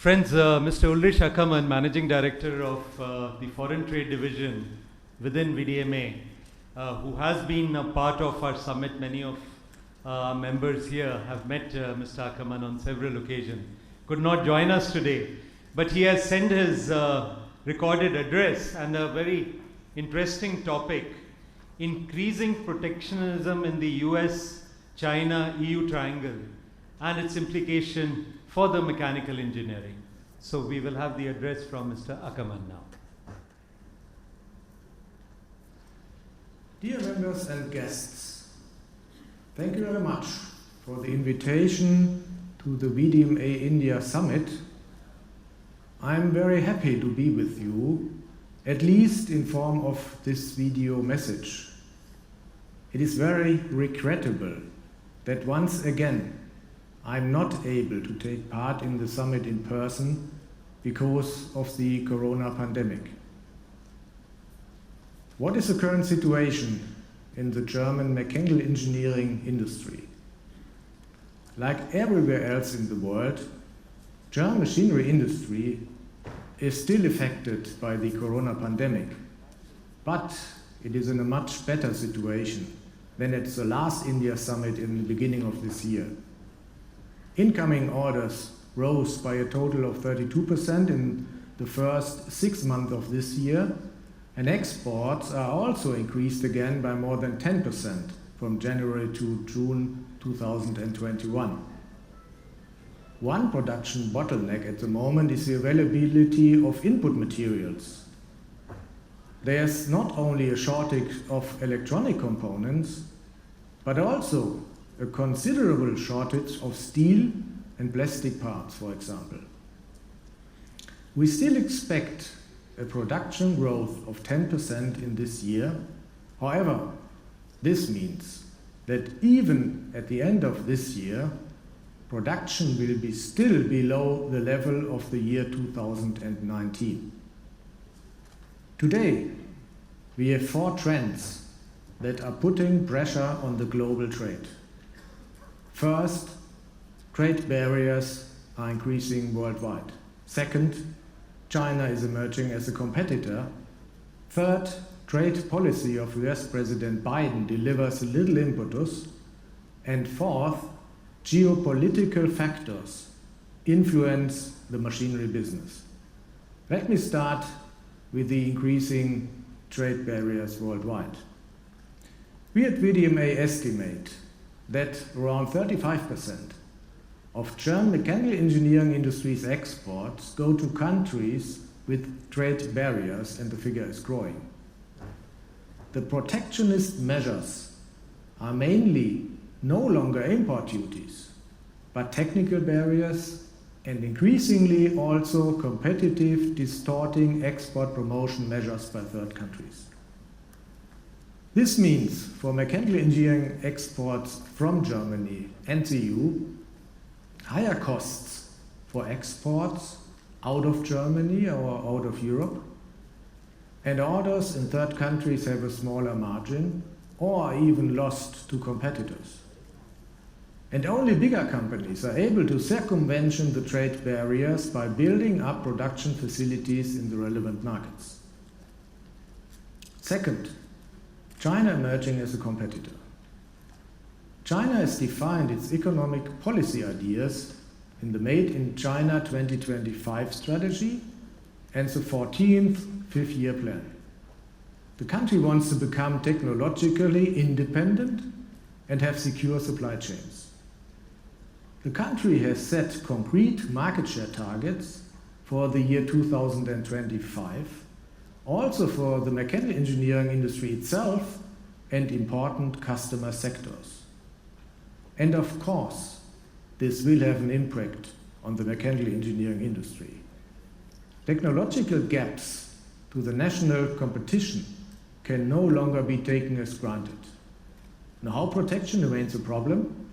Friends, Mr. Ulrich Ackermann, Managing Director of the Foreign Trade Division within VDMA, who has been a part of our summit. Many of our members here have met Mr. Ackermann on several occasions. Could not join us today, but he has sent his recorded address and a very interesting topic: increasing protectionism in the US-China-EU triangle and its implication for the mechanical engineering. So we will have the address from Mr. Ackermann now. Dear members and guests, thank you very much for the invitation to the VDMA India Summit. I'm very happy to be with you, at least in form of this video message. It is very regrettable that once again I'm not able to take part in the summit in person because of the corona pandemic. What is the current situation in the German mechanical engineering industry? Like everywhere else in the world, German machinery industry is still affected by the corona pandemic, but it is in a much better situation than at the last India summit in the beginning of this year. Incoming orders rose by a total of 32% in the first 6 months of this year, and exports are also increased again by more than 10% from January to June 2021. One production bottleneck at the moment is the availability of input materials. There's not only a shortage of electronic components, but also a considerable shortage of steel and plastic parts, for example. We still expect a production growth of 10% in this year. However, this means that even at the end of this year, production will be still below the level of the year 2019. Today, we have 4 trends that are putting pressure on the global trade. First, trade barriers are increasing worldwide. Second, China is emerging as a competitor. Third, trade policy of US President Biden delivers a little impetus. And fourth, geopolitical factors influence the machinery business. Let me start with the increasing trade barriers worldwide. We at VDMA estimate that around 35% of German mechanical engineering industry's exports go to countries with trade barriers, and the figure is growing. The protectionist measures are mainly no longer import duties, but technical barriers and increasingly also competitive, distorting export promotion measures by third countries. This means for mechanical engineering exports from Germany and the EU, higher costs for exports out of Germany or out of Europe, and orders in third countries have a smaller margin or are even lost to competitors. And only bigger companies are able to circumvent the trade barriers by building up production facilities in the relevant markets. Second, China emerging as a competitor. China has defined its economic policy ideas in the Made in China 2025 strategy and the 14th Fifth-Year Plan. The country wants to become technologically independent and have secure supply chains. The country has set concrete market share targets for the year 2025, also for the mechanical engineering industry itself and important customer sectors. And of course, this will have an impact on the mechanical engineering industry. Technological gaps to the national competition can no longer be taken as granted. Know-how protection remains a problem.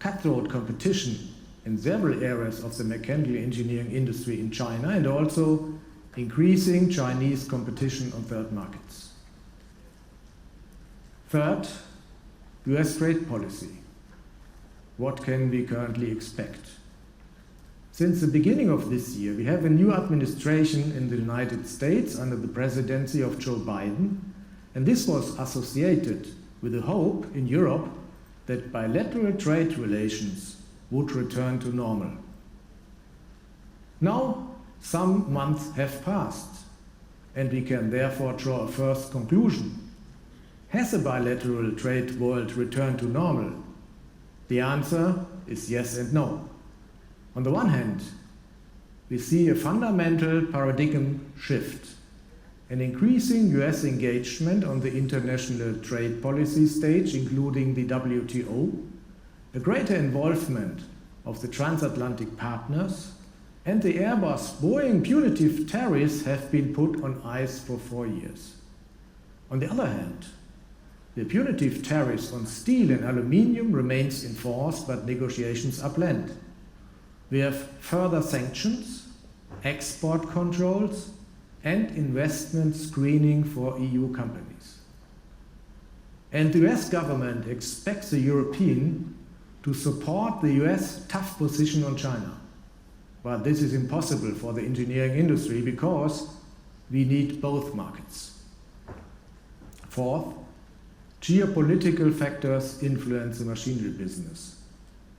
Cutthroat competition in several areas of the mechanical engineering industry in China, and also increasing Chinese competition on third markets. Third, US trade policy. What can we currently expect? Since the beginning of this year, we have a new administration in the United States under the presidency of Joe Biden, and this was associated with a hope in Europe that bilateral trade relations would return to normal. Now, some months have passed, and we can therefore draw a first conclusion. Has a bilateral trade world returned to normal? The answer is yes and no. On the one hand, we see a fundamental paradigm shift, an increasing US engagement on the international trade policy stage, including the WTO, a greater involvement of the transatlantic partners, and the Airbus-Boeing punitive tariffs have been put on ice for 4 years. On the other hand, the punitive tariffs on steel and aluminium remains in force, but negotiations are planned. We have further sanctions, export controls, and investment screening for EU companies. And the US government expects the European to support the US tough position on China. But this is impossible for the engineering industry because we need both markets. Fourth, geopolitical factors influence the machinery business,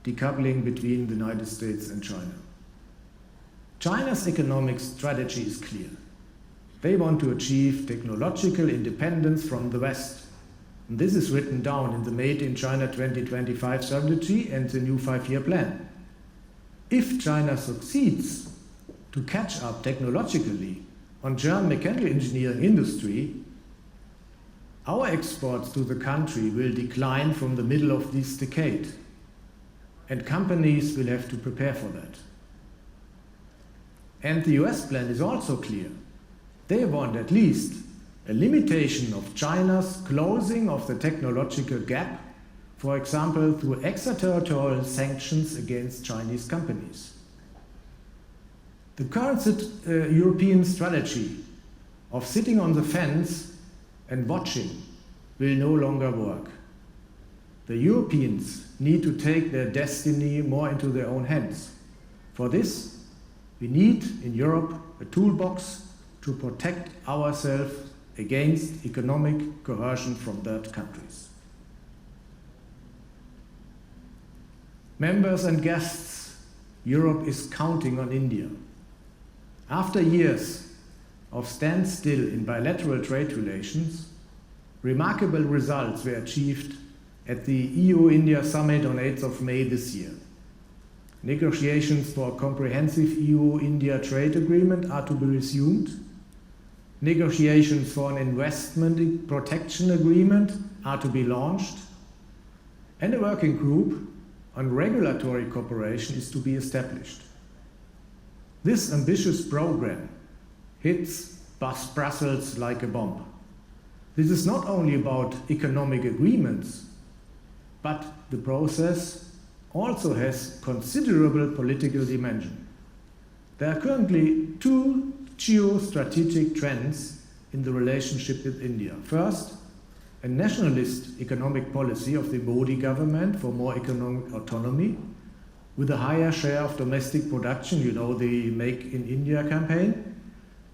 decoupling between the United States and China. China's economic strategy is clear. They want to achieve technological independence from the West. And this is written down in the Made in China 2025 strategy and the new 5-year plan. If China succeeds to catch up technologically on German mechanical engineering industry, our exports to the country will decline from the middle of this decade, and companies will have to prepare for that. And the US plan is also clear. They want at least a limitation of China's closing of the technological gap, for example, through extraterritorial sanctions against Chinese companies. The current European strategy of sitting on the fence and watching will no longer work. The Europeans need to take their destiny more into their own hands. For this, we need in Europe a toolbox to protect ourselves against economic coercion from third countries. Members and guests, Europe is counting on India. After years of standstill in bilateral trade relations, remarkable results were achieved at the EU-India summit on 8th of May this year. Negotiations for a comprehensive EU-India trade agreement are to be resumed. Negotiations for an investment protection agreement are to be launched. And a working group on regulatory cooperation is to be established. This ambitious program hits Brussels like a bomb. This is not only about economic agreements, but the process also has considerable political dimension. There are currently two geostrategic trends in the relationship with India. First, a nationalist economic policy of the Modi government for more economic autonomy, with a higher share of domestic production, you know, the Make in India campaign,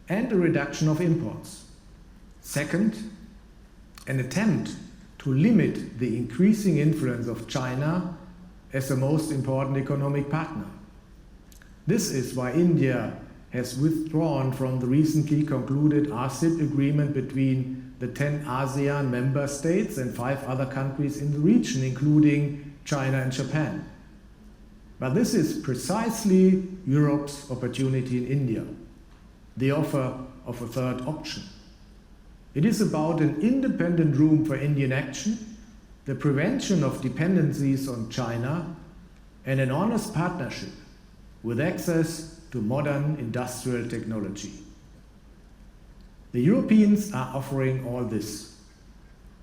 and a reduction of imports. Second, an attempt to limit the increasing influence of China as the most important economic partner. This is why India has withdrawn from the recently concluded RCEP agreement between the 10 ASEAN member states and 5 other countries in the region, including China and Japan. But this is precisely Europe's opportunity in India, the offer of a third option. It is about an independent room for Indian action, the prevention of dependencies on China, and an honest partnership with access to modern industrial technology. The Europeans are offering all this.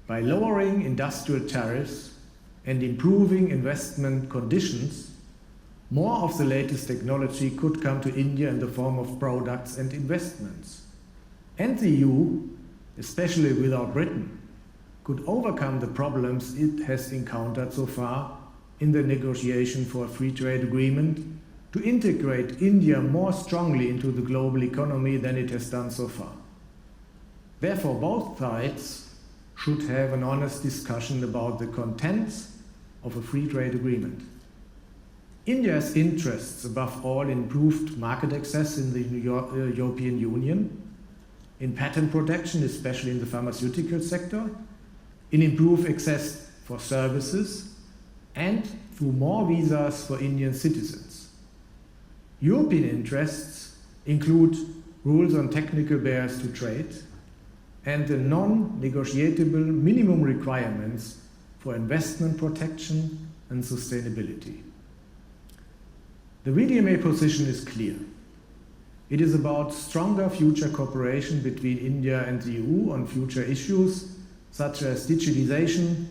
By lowering industrial tariffs and improving investment conditions, more of the latest technology could come to India in the form of products and investments. And the EU, especially without Britain, could overcome the problems it has encountered so far in the negotiation for a free trade agreement to integrate India more strongly into the global economy than it has done so far. Therefore, both sides should have an honest discussion about the contents of a free trade agreement. India's interests, above all, in improved market access in the European Union, in patent protection, especially in the pharmaceutical sector, in improved access for services, and through more visas for Indian citizens. European interests include rules on technical barriers to trade and the non-negotiable minimum requirements for investment protection and sustainability. The VDMA position is clear. It is about stronger future cooperation between India and the EU on future issues such as digitalization,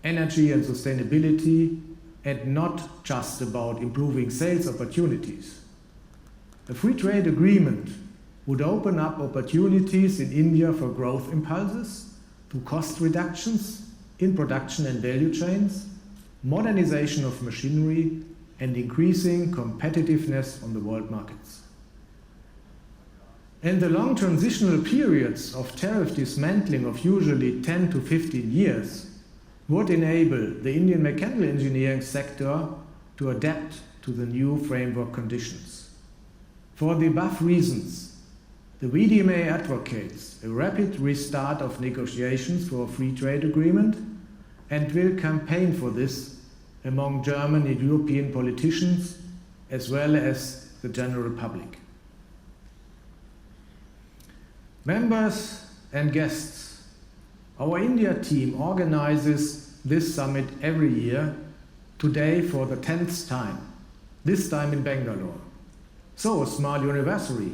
energy and sustainability, and not just about improving sales opportunities. A free trade agreement would open up opportunities in India for growth impulses through cost reductions in production and value chains, modernization of machinery, and increasing competitiveness on the world markets. And the long transitional periods of tariff dismantling of usually 10 to 15 years would enable the Indian mechanical engineering sector to adapt to the new framework conditions. For the above reasons, the VDMA advocates a rapid restart of negotiations for a free trade agreement and will campaign for this among German and European politicians as well as the general public. Members and guests, our India team organizes this summit every year, today for the 10th time, this time in Bangalore. So, a small anniversary.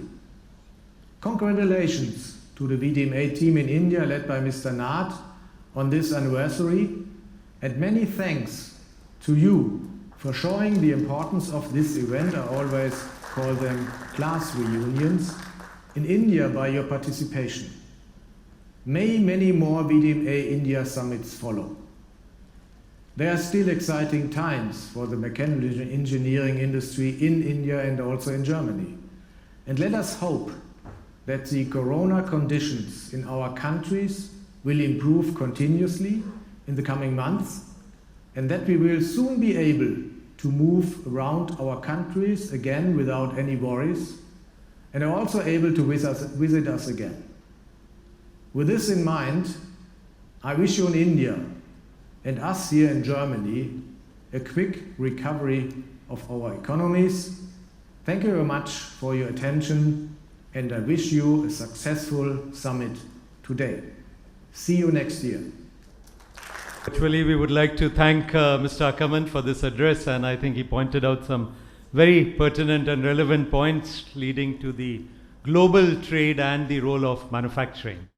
Congratulations to the VDMA team in India led by Mr. Nath on this anniversary, and many thanks to you for showing the importance of this event. I always call them class reunions in India by your participation. May many more VDMA India summits follow. There are still exciting times for the mechanical engineering industry in India and also in Germany. And let us hope that the corona conditions in our countries will improve continuously in the coming months, and that we will soon be able to move around our countries again without any worries, and are also able to visit us again. With this in mind, I wish you in India and us here in Germany a quick recovery of our economies. Thank you very much for your attention, and I wish you a successful summit today. See you next year. Actually, we would like to thank Mr. Ackermann for this address, and I think he pointed out some very pertinent and relevant points leading to the global trade and the role of manufacturing.